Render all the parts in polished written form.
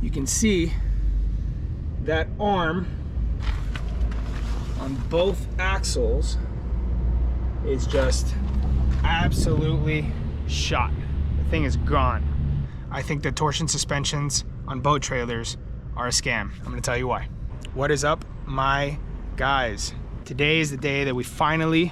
You can see that arm on both axles is just absolutely shot. The thing is gone. I think the torsion suspensions on boat trailers are a scam. I'm gonna tell you why. What is up, my guys? Today is the day that we finally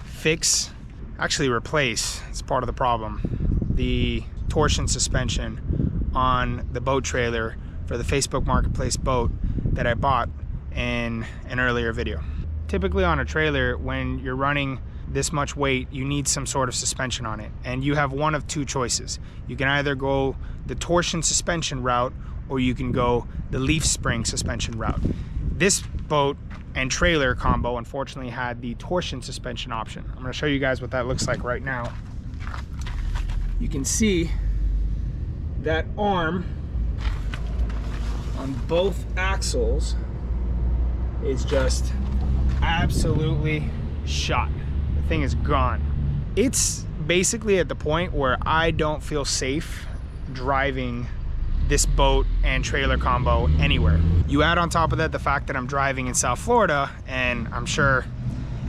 fix, actually replace, it's part of the problem, the torsion suspension on the boat trailer for the Facebook Marketplace boat that I bought in an earlier video. Typically on a trailer, when you're running this much weight, you need some sort of suspension on it, and you have one of two choices. You can either go the torsion suspension route, or you can go the leaf spring suspension route. This boat and trailer combo unfortunately had the torsion suspension option. I'm going to show you guys what that looks like right now. You can see that arm on both axles is just absolutely shot. The thing is gone. It's basically at the point where I don't feel safe driving this boat and trailer combo anywhere. You add on top of that the fact that I'm driving in South Florida, and I'm sure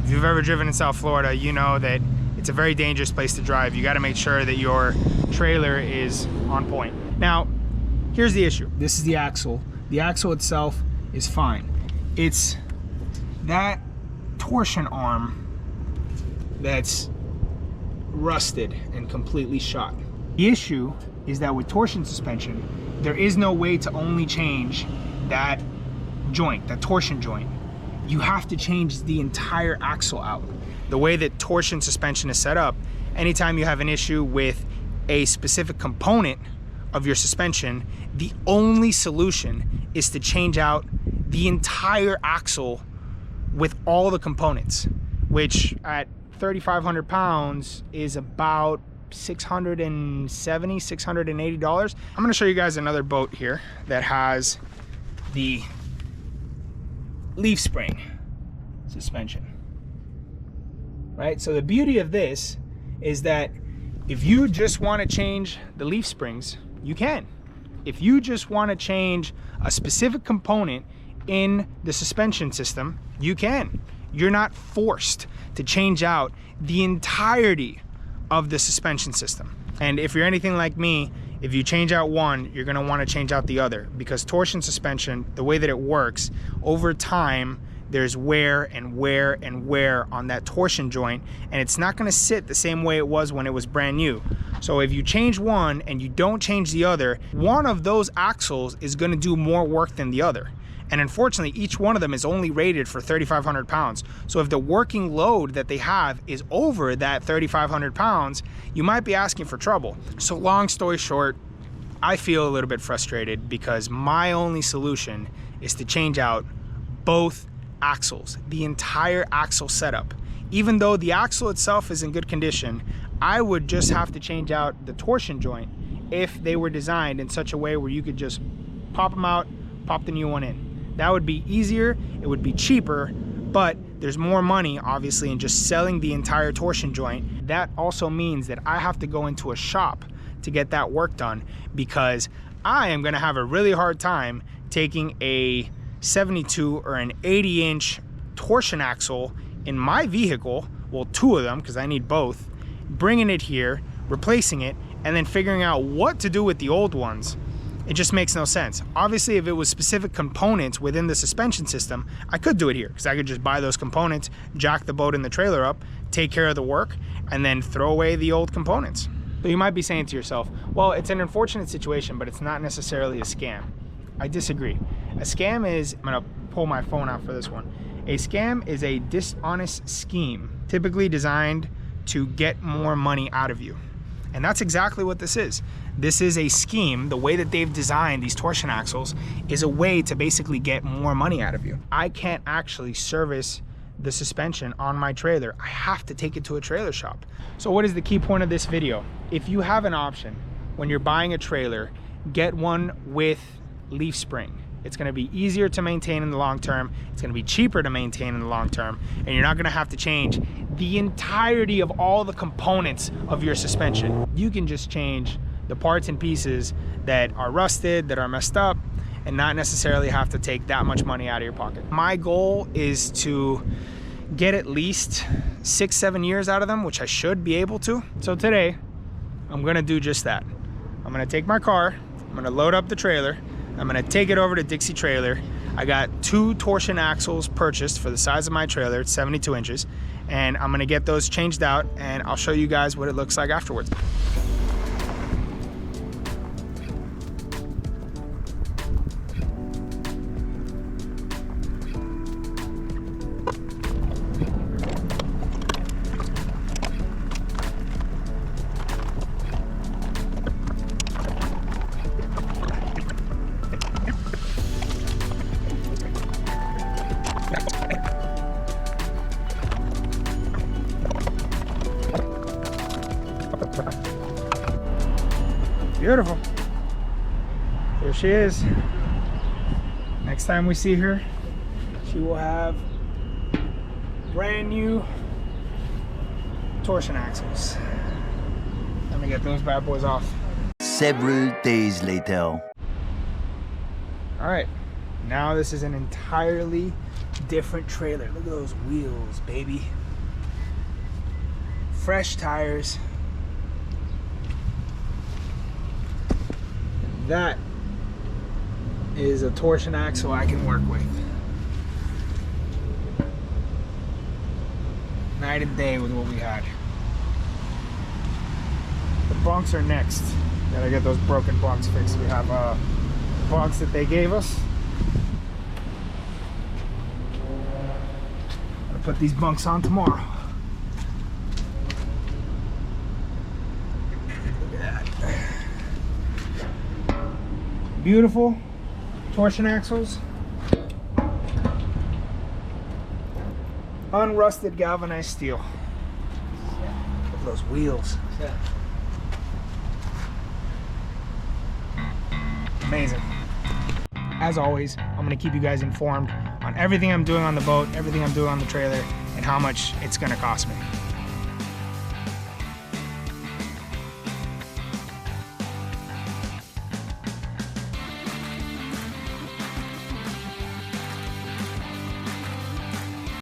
if you've ever driven in South Florida, you know that it's a very dangerous place to drive. You got to make sure that your trailer is on point. Now, here's the issue. This is the axle. The axle itself is fine. It's that torsion arm that's rusted and completely shot. The issue is that with torsion suspension, there is no way to only change that joint, that torsion joint. You have to change the entire axle out. The way that torsion suspension is set up, anytime you have an issue with a specific component of your suspension, the only solution is to change out the entire axle with all the components, which at 3,500 pounds is about $670, $680. I'm gonna show you guys another boat here that has the leaf spring suspension, right? So the beauty of this is that if you just wanna change the leaf springs, you can. If you just wanna change a specific component in the suspension system, you can. You're not forced to change out the entirety of the suspension system. And if you're anything like me, if you change out one, you're gonna wanna change out the other, because torsion suspension, the way that it works, over time, there's wear and wear and wear on that torsion joint, and it's not gonna sit the same way it was when it was brand new. So if you change one and you don't change the other, one of those axles is gonna do more work than the other. And unfortunately, each one of them is only rated for 3,500 pounds. So if the working load that they have is over that 3,500 pounds, you might be asking for trouble. So long story short, I feel a little bit frustrated because my only solution is to change out both axles, the entire axle setup. Even though the axle itself is in good condition, I would just have to change out the torsion joint if they were designed in such a way where you could just pop them out, pop the new one in. That would be easier, it would be cheaper, but there's more money obviously in just selling the entire torsion joint. That also means that I have to go into a shop to get that work done, because I am gonna have a really hard time taking a 72 or an 80-inch torsion axle in my vehicle, well, two of them, because I need both, bringing it here, replacing it, and then figuring out what to do with the old ones. It just makes no sense. Obviously, if it was specific components within the suspension system, I could do it here, because I could just buy those components, jack the boat and the trailer up, take care of the work, and then throw away the old components. So you might be saying to yourself, well, it's an unfortunate situation, but it's not necessarily a scam. I disagree. A scam is, I'm gonna pull my phone out for this one. A scam is a dishonest scheme, typically designed to get more money out of you. And that's exactly what this is. This is a scheme. The way that they've designed these torsion axles is a way to basically get more money out of you. I can't actually service the suspension on my trailer. I have to take it to a trailer shop. So what is the key point of this video? If you have an option when you're buying a trailer, get one with leaf spring. It's gonna be easier to maintain in the long term, it's gonna be cheaper to maintain in the long term, and you're not gonna have to change the entirety of all the components of your suspension. You can just change the parts and pieces that are rusted, that are messed up, and not necessarily have to take that much money out of your pocket. My goal is to get at least 6-7 years out of them, which I should be able to. So today, I'm gonna do just that. I'm gonna take my car, I'm gonna load up the trailer, I'm gonna take it over to Dixie Trailer. I got 2 torsion axles purchased for the size of my trailer, it's 72 inches, and I'm gonna get those changed out, and I'll show you guys what it looks like afterwards. Beautiful. There she is. Next time we see her, she will have brand new torsion axles. Let me get those bad boys off. Several days later. All right, now this is an entirely different trailer. Look at those wheels, baby. Fresh tires. That is a torsion axle I can work with. Night and day with what we had. The bunks are next. Gotta get those broken bunks fixed. We have bunks that they gave us. Gotta put these bunks on tomorrow. Look at that. Beautiful torsion axles, unrusted galvanized steel. Look at those wheels. Amazing. As always, I'm going to keep you guys informed on everything I'm doing on the boat, everything I'm doing on the trailer, and how much it's going to cost me.